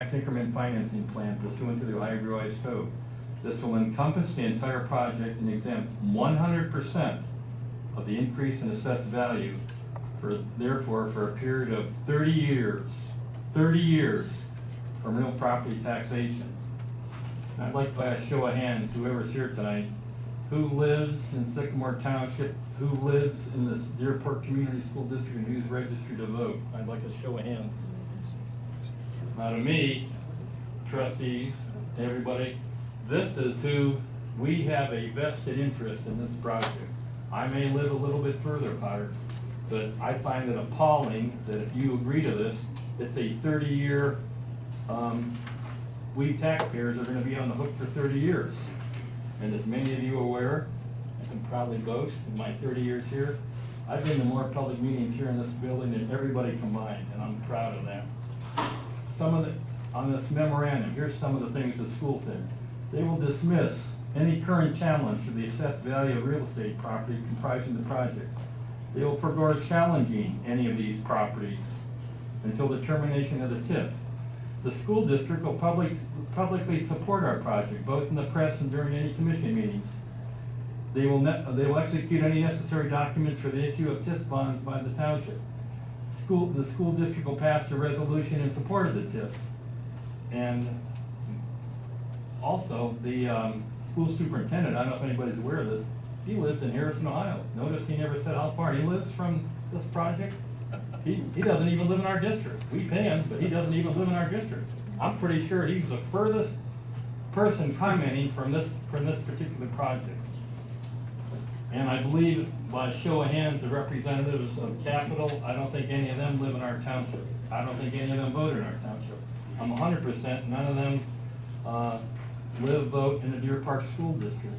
increment financing plan pursuant to the Ohio Revised Code. This will encompass the entire project and exempt 100% of the increase in assessed value therefore for a period of 30 years from real property taxation. And I'd like by a show of hands, whoever's here tonight, who lives in Sycamore Township, who lives in this Deerpark Community School District, and who's registered to vote. I'd like a show of hands. Now to me, trustees, everybody, this is who we have a vested interest in this project. I may live a little bit further, Potter, but I find it appalling that if you agree to this, it's a 30-year, we taxpayers are gonna be on the hook for 30 years. And as many of you are aware, I can proudly boast in my 30 years here, I've been to more public meetings here in this building than everybody combined, and I'm proud of that. On this memorandum, here's some of the things the school said. They will dismiss any current challenge to the assessed value of real estate property comprising the project. They will forego challenging any of these properties until the termination of the TIF. The school district will publicly support our project, both in the press and during any commission meetings. They will execute any necessary documents for the issue of TIF bonds by the township. The school district will pass a resolution in support of the TIF. And also, the school superintendent, I don't know if anybody's aware of this, he lives in Harrison, Ohio. Notice he never said how far he lives from this project. He doesn't even live in our district. We pay him, but he doesn't even live in our district. I'm pretty sure he's the furthest person commenting from this particular project. And I believe by show of hands, the representatives of Capital, I don't think any of them live in our township. I don't think any of them vote in our township. I'm 100%, none of them vote in the Deer Park School District.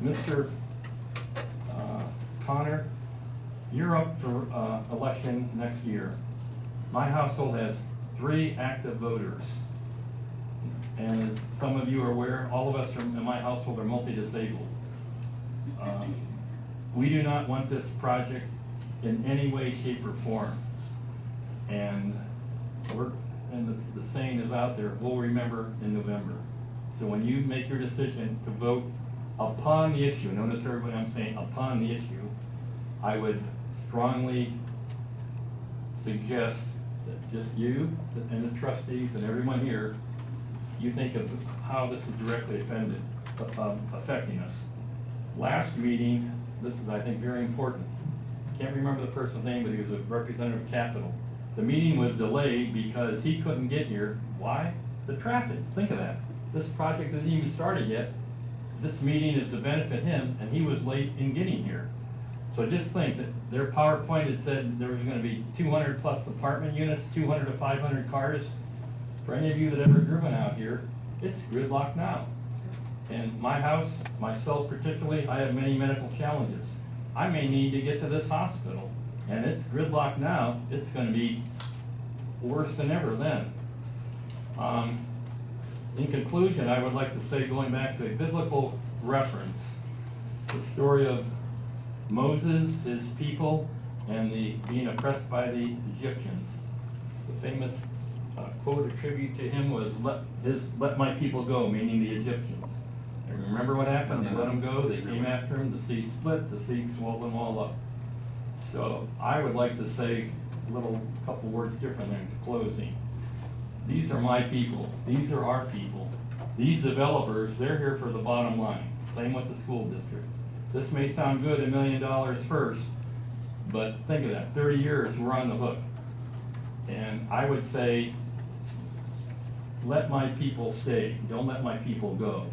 Mr. Connor, you're up for election next year. My household has 3 active voters. And as some of you are aware, all of us in my household are multi-disabled. We do not want this project in any way, shape, or form. And the saying is out there, we'll remember in November. So when you make your decision to vote upon the issue, notice everybody I'm saying upon the issue, I would strongly suggest that just you and the trustees and everyone here, you think of how this is directly affecting us. Last meeting, this is I think very important. Can't remember the person's name, but he was a representative of Capital. The meeting was delayed because he couldn't get here. Why? The traffic. Think of that. This project isn't even started yet. This meeting is to benefit him, and he was late in getting here. So just think that their PowerPoint had said there was going to be 200 plus apartment units, 200 to 500 cars. For any of you that ever driven out here, it's gridlock now. And my house, myself particularly, I have many medical challenges. I may need to get to this hospital, and it's gridlock now. It's going to be worse than ever then. In conclusion, I would like to say, going back to a biblical reference, the story of Moses, his people, and being oppressed by the Egyptians. The famous quote attributed to him was, let my people go, meaning the Egyptians. And remember what happened? They let them go, they came after him, the sea split, the sea swallowed them all up. So I would like to say a couple words differently in closing. These are my people, these are our people. These developers, they're here for the bottom line. Same with the school district. This may sound good, $1 million first, but think of that, 30 years, we're on the hook. And I would say, let my people stay, don't let my people go.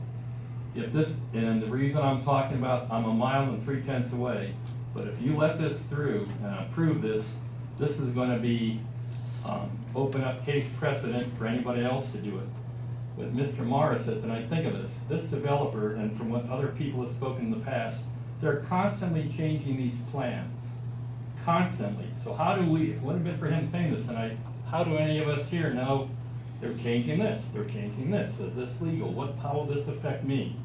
And the reason I'm talking about, I'm 1 mile and 3/10 away, but if you let this through and approve this, this is gonna be, open up case precedent for anybody else to do it. But Mr. Morris said tonight, think of this developer, and from what other people have spoken in the past, they're constantly changing these plans. Constantly. So how do we, if it wouldn't have been for him saying this tonight, how do any of us here know they're changing this, they're changing this, is this legal, how will this affect me?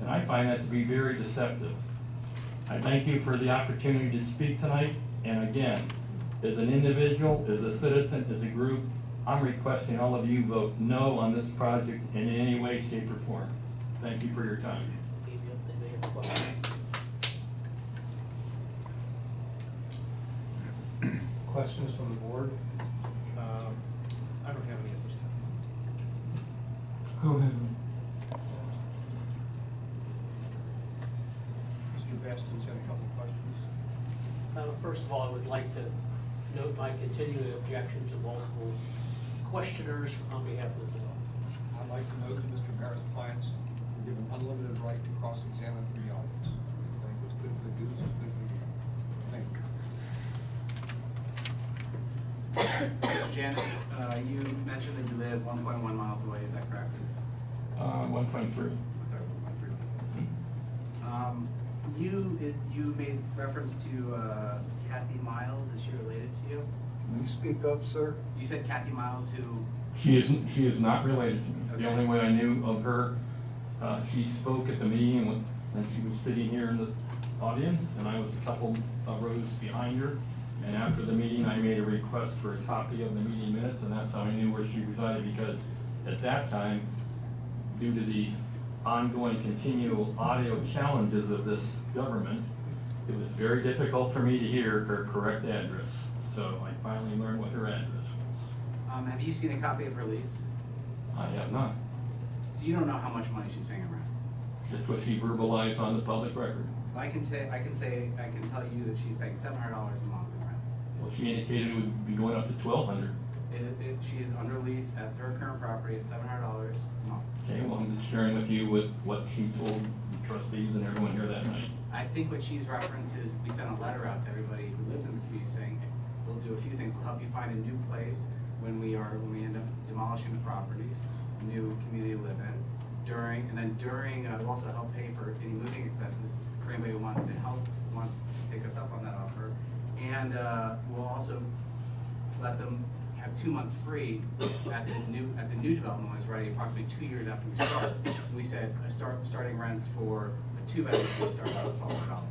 And I find that to be very deceptive. I thank you for the opportunity to speak tonight, and again, as an individual, as a citizen, as a group, I'm requesting all of you vote no on this project in any way, shape, or form. Thank you for your time. Questions from the board? I don't have any at this time. Go ahead. Mr. Baston's had a couple of questions. First of all, I would like to note my continuing objection to multiple questioners on behalf of the developer. I'd like to note that Mr. Barrett's clients were given unlimited right to cross-examine for the audience. I think what's good for the goose is good for the gander. Thank you. Mr. Janet, you mentioned that you live 1.1 miles away, is that correct? 1.3. Sorry, 1.3. You made reference to Kathy Miles, is she related to you? Can you speak up, sir? You said Kathy Miles, who, She is not related to me. The Okay. only way I knew of her, she spoke at the meeting when she was sitting here in the audience, and I was a couple of rows behind her. And after the meeting, I made a request for a copy of the meeting minutes, and that's how I knew where she resided, because at that time, due to the ongoing continual audio challenges of this government, it was very difficult for me to hear her correct address. So I finally learned what her address was. have you seen a copy of her lease? I have not. So you don't know how much money she's paying rent? Just what she verbalized on the public record. I can tell you that she's paying $700 a month in rent. Well, she indicated it would be going up to $1,200. She's under lease at her current property at $700 a month. Okay, well, I'm just sharing with you with what she told the trustees and everyone here that night. I think what she's referenced is, we sent a letter out to everybody who lives in the community saying, we'll do a few things, we'll help you find a new place when we end up demolishing the properties, a new community to live in. During, we'll also help pay for any moving expenses for anybody who wants to take us up on that offer. And, we'll also let them have 2 months free at the new development when it's ready, approximately 2 years after we start. We said, starting rents for a 2-bedroom will start about $1,200.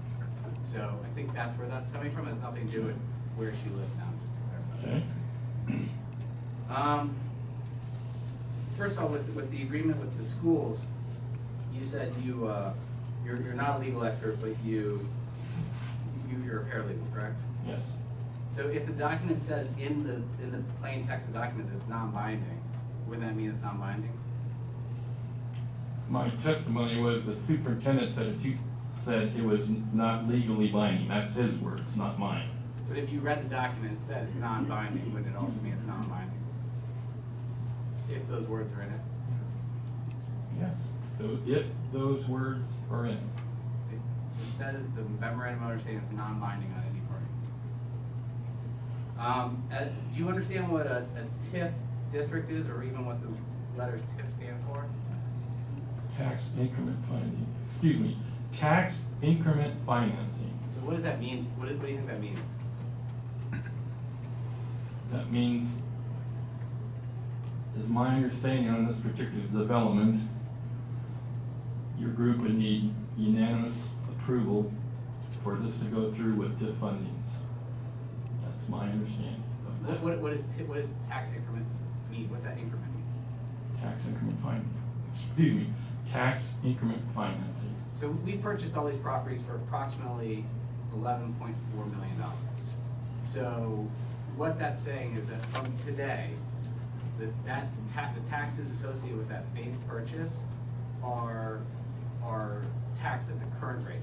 So I think that's where that's coming from, it has nothing to do with where she lives now, just to clarify. Okay? First of all, with the agreement with the schools, you said you're not a legal expert, but you're a paralegal, correct? Yes. So if the document says in the plain text of the document that it's non-binding, wouldn't that mean it's non-binding? My testimony was the superintendent said it was not legally binding. That's his words, not mine. But if you read the document, it said it's non-binding, wouldn't it also mean it's non-binding? If those words are in it. Yes. If those words are in it. It says it's a memorandum of understanding, it's non-binding on any party. Do you understand what a TIF district is, or even what the letters TIF stand for? Tax increment financing. Excuse me. Tax increment financing. So what does that mean? What do you think that means? That means, is my understanding on this particular development, your group would need unanimous approval for this to go through with TIF fundings. That's my understanding of that. What does tax increment mean? What's that increment mean? Tax increment excuse me, tax increment financing. So we've purchased all these properties for approximately $11.4 million. So what that's saying is that from today, the taxes associated with that base purchase are taxed at the current rate.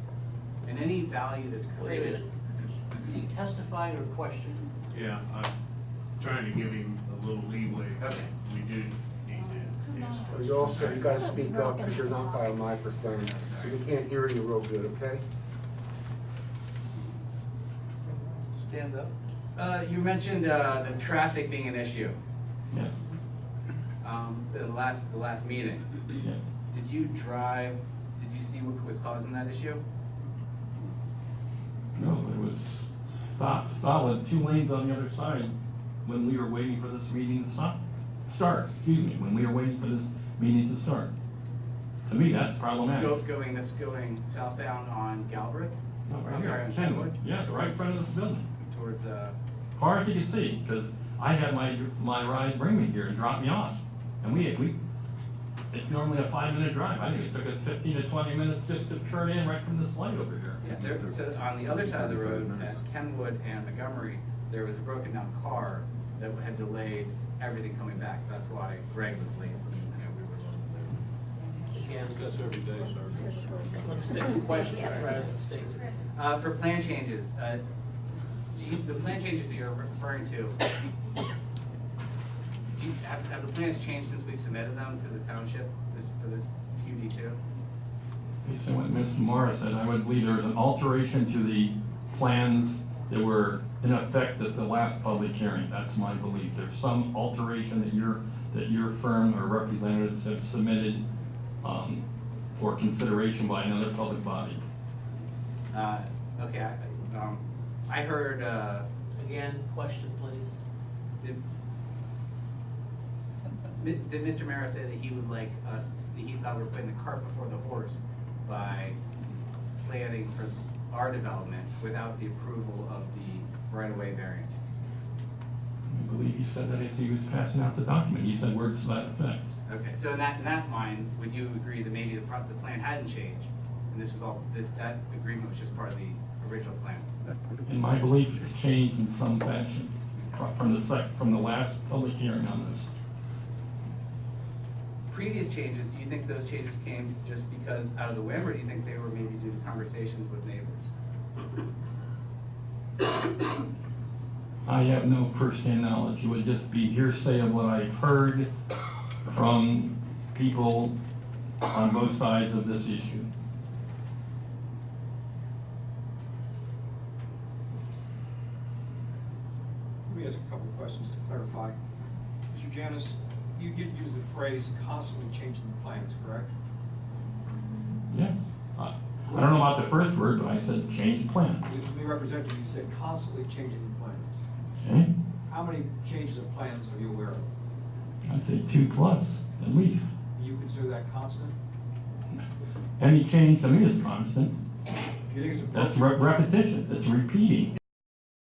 And any value that's Wait a created. minute. Is he testifying or questioning? Yeah, I'm trying to give him a little leeway. Okay. We do need to. You also, you gotta speak up because you're not by a microphone, so we can't hear you real good, okay? Stand up. You mentioned the traffic being an issue. Yes, The last meeting. yes. Did you see what was causing that issue? No, but it was solid, 2 lanes on the other side when we were waiting for this meeting to start, excuse me, when we were waiting for this meeting to start. To me, that's problematic. Going southbound on Galbraith? No, right I'm here, sorry, on Kenwood. Kenwood? Yeah, the right in front of this building. Towards, Far as you can see, because I had my ride bring me here and drop me off. And it's normally a 5-minute drive. I think it took us 15 to 20 minutes just to turn in right from this light over here. yeah, there, so on the other side of the road, at Kenwood and Montgomery, there was a broken down car that had delayed everything coming back, so that's why Greg was late. We were Again, That's every day, sir. let's stick to questions rather than statements. For plan changes, the plan changes that you're referring to, have the plans changed since we've submitted them to the township, for this PUD2? Based on what Mr. Morris said, I would believe there was an alteration to the plans that were in effect at the last public hearing. That's my belief. There's some alteration that your firm or representatives have submitted for consideration by another public body. Okay, I heard, Again, question please. did Mr. Mara say that he would like us, that he thought we were putting the cart before the horse by planning for our development without the approval of the right-of-way variance? I believe he said that as he was passing out the document. He said words to that effect. Okay, so in that mind, would you agree that maybe the plan hadn't changed, and that agreement was just part of the original plan? In my belief, it's changed in some fashion from the last public hearing on this. Previous changes, do you think those changes came just because out of the whim, or do you think they were maybe due to conversations with neighbors? I have no firsthand knowledge. It would just be hearsay of what I've heard from people on both sides of this issue. Let me ask a couple of questions to clarify. Mr. Janis, you did use the phrase constantly changing the plans, correct? Yes. I don't know about the first word, but I said change the plans. The representative, you said constantly changing the plans. Okay? How many changes of plans are you aware of? I'd say 2+ at least. Do you consider that constant? Any change to me is constant. Do you think it's That's appropriate? repetitious. It's repeating.